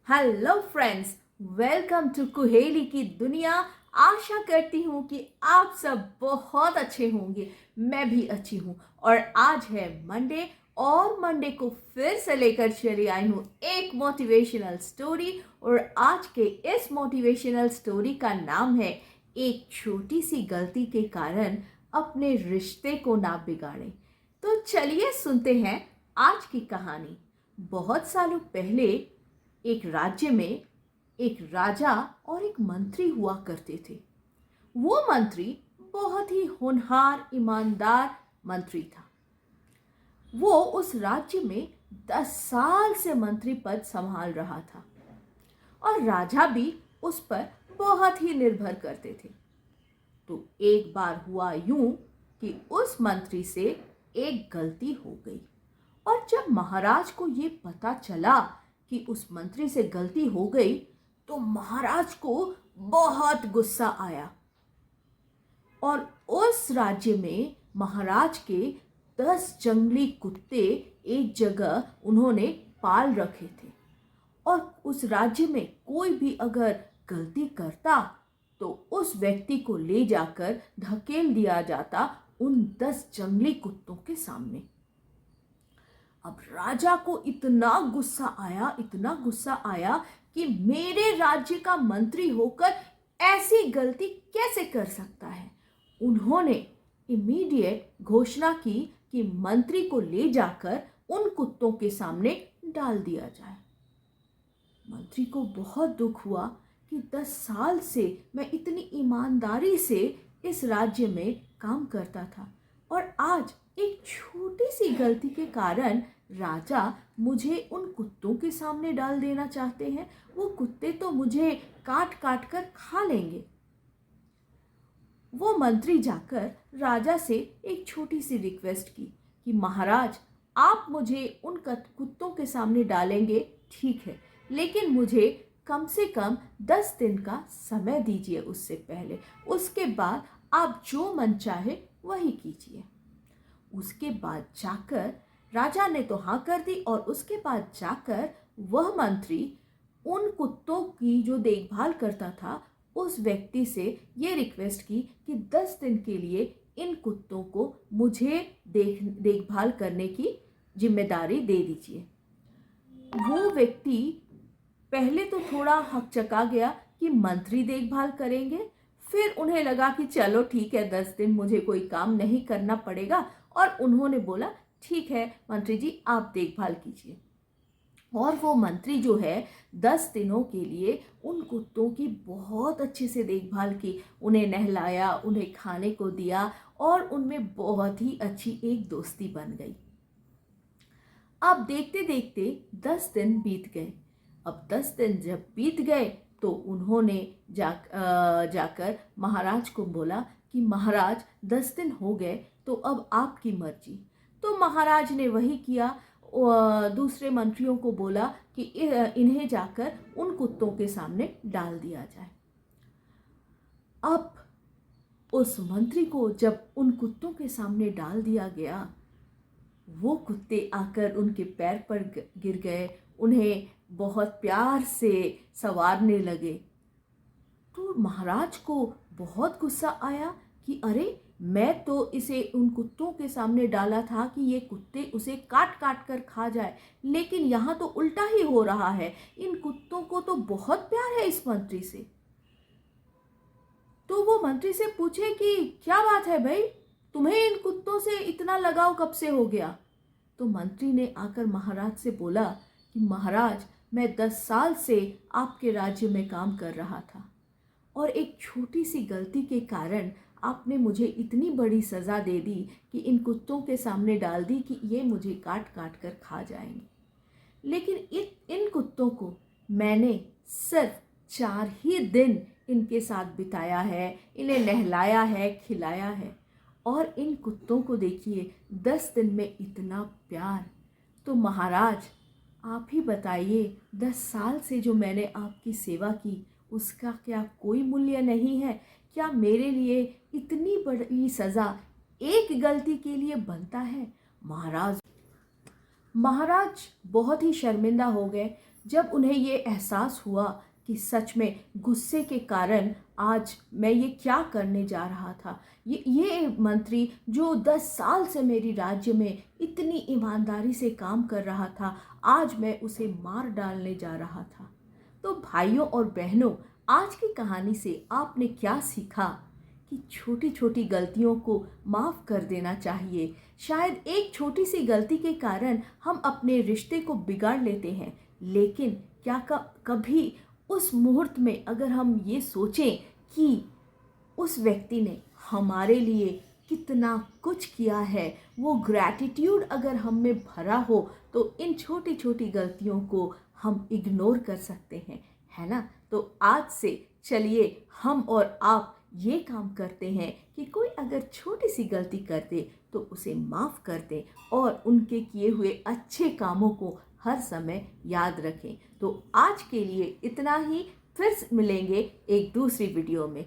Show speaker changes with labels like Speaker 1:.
Speaker 1: Hello friends, welcome to Kuheli की दुनिया। आशा करती हूँ कि आप सब बहुत अच्छे होंगे। मैं भी अच्छी हूँ और आज है मंडे और मंडे को फिर से लेकर चली आई हूँ एक मोटिवेशनल स्टोरी। और आज के इस मोटिवेशनल स्टोरी का नाम है एक छोटी सी गलती के कारण अपने रिश्ते को ना बिगाड़े। तो चलिए सुनते हैं आज की कहानी। बहुत सालों पहले एक राज्य में एक राजा और एक मंत्री हुआ करते थे। वो मंत्री बहुत ही होनहार ईमानदार मंत्री था। वो उस राज्य में 10 साल से मंत्री पद संभाल रहा था और राजा भी उस पर बहुत ही निर्भर करते थे। तो एक बार हुआ यूं कि उस मंत्री से एक गलती हो गई और जब महाराज को ये पता चला कि उस मंत्री से गलती हो गई तो महाराज को बहुत गुस्सा आया और उस राज्य में महाराज के 10 जंगली कुत्ते एक जगह उन्होंने पाल रखे थे। और उस राज्य में कोई भी अगर गलती करता तो उस व्यक्ति को ले जाकर धकेल दिया जाता उन 10 जंगली कुत्तों के सामने। अब राजा को इतना गुस्सा आया कि मेरे राज्य का मंत्री होकर ऐसी गलती कैसे कर सकता है। उन्होंने इमीडिएट घोषणा की कि मंत्री को ले जाकर उन कुत्तों के सामने डाल दिया जाए। मंत्री को बहुत दुख हुआ कि 10 साल से मैं इतनी ईमानदारी से इस राज्य में काम करता था और आज एक छोटी सी गलती के कारण राजा मुझे उन कुत्तों के सामने डाल देना चाहते हैं। वो कुत्ते तो मुझे काट काट कर खा लेंगे। वो मंत्री जाकर राजा से एक छोटी सी रिक्वेस्ट की कि महाराज, आप मुझे उन कुत्तों के सामने डालेंगे ठीक है, लेकिन मुझे कम से कम 10 दिन का समय दीजिए उससे पहले। उसके बाद आप जो मन चाहे वही कीजिए। उसके बाद जाकर राजा ने तो हाँ कर दी और उसके बाद जाकर वह मंत्री उन कुत्तों की जो देखभाल करता था उस व्यक्ति से ये रिक्वेस्ट की कि 10 दिन के लिए इन कुत्तों को मुझे देखभाल करने की जिम्मेदारी दे दीजिए। वो व्यक्ति पहले तो थोड़ा हकचका गया कि मंत्री देखभाल करेंगे, फिर उन्हें लगा कि चलो ठीक है, 10 दिन मुझे कोई काम नहीं करना पड़ेगा और उन्होंने बोला ठीक है मंत्री जी, आप देखभाल कीजिए। और वो मंत्री जो है 10 दिनों के लिए उन कुत्तों की बहुत अच्छे से देखभाल की, उन्हें नहलाया, उन्हें खाने को दिया और उनमें बहुत ही अच्छी एक दोस्ती बन गई। अब देखते देखते 10 दिन बीत गए। अब 10 दिन जब बीत गए तो उन्होंने जाकर महाराज को बोला कि महाराज 10 दिन हो गए तो अब आपकी मर्जी। तो महाराज ने वही किया, दूसरे मंत्रियों को बोला कि इन्हें जाकर उन कुत्तों के सामने डाल दिया जाए। अब उस मंत्री को जब उन कुत्तों के सामने डाल दिया गया, वो कुत्ते आकर उनके पैर पर गिर गए, उन्हें बहुत प्यार से संवारने लगे। तो महाराज को बहुत गुस्सा आया कि अरे, मैं तो इसे उन कुत्तों के सामने डाला था कि ये कुत्ते उसे काट काट कर खा जाए, लेकिन यहाँ तो उल्टा ही हो रहा है। इन कुत्तों को तो बहुत प्यार है इस मंत्री से। तो वो मंत्री से पूछे कि क्या बात है भाई, तुम्हें इन कुत्तों से इतना लगाव कब से हो गया। तो मंत्री ने आकर महाराज से बोला कि महाराज, मैं 10 साल से आपके राज्य में काम कर रहा था और एक छोटी सी गलती के कारण आपने मुझे इतनी बड़ी सज़ा दे दी कि इन कुत्तों के सामने डाल दी कि ये मुझे काट काट कर खा जाएंगे। लेकिन इन कुत्तों को मैंने सिर्फ 4 ही दिन इनके साथ बिताया है, इन्हें नहलाया है, खिलाया है और इन कुत्तों को देखिए 10 दिन में इतना प्यार। तो महाराज, आप ही बताइए, 10 साल से जो मैंने आपकी सेवा की उसका क्या कोई मूल्य नहीं है? क्या मेरे लिए इतनी बड़ी सज़ा एक गलती के लिए बनता है? महाराज बहुत ही शर्मिंदा हो गए। जब उन्हें ये एहसास हुआ कि सच में गुस्से के कारण आज मैं ये क्या करने जा रहा था, ये मंत्री जो 10 साल से मेरी राज्य में इतनी ईमानदारी से काम कर रहा था, आज मैं उसे मार डालने जा रहा था। तो भाइयों और बहनों, आज की कहानी से आपने क्या सीखा कि छोटी छोटी गलतियों को माफ़ कर देना चाहिए। शायद एक छोटी सी गलती के कारण हम अपने रिश्ते को बिगाड़ लेते हैं, लेकिन क्या कभी उस मुहूर्त में अगर हम ये सोचें कि उस व्यक्ति ने हमारे लिए कितना कुछ किया है, वो ग्रैटिट्यूड अगर हम में भरा हो, तो इन छोटी छोटी गलतियों को हम इग्नोर कर सकते हैं, है ना। तो आज से चलिए हम और आप ये काम करते हैं कि कोई अगर छोटी सी गलती कर दे तो उसे माफ़ कर दें और उनके किए हुए अच्छे कामों को हर समय याद रखें। तो आज के लिए इतना ही, फिर मिलेंगे एक दूसरी वीडियो में।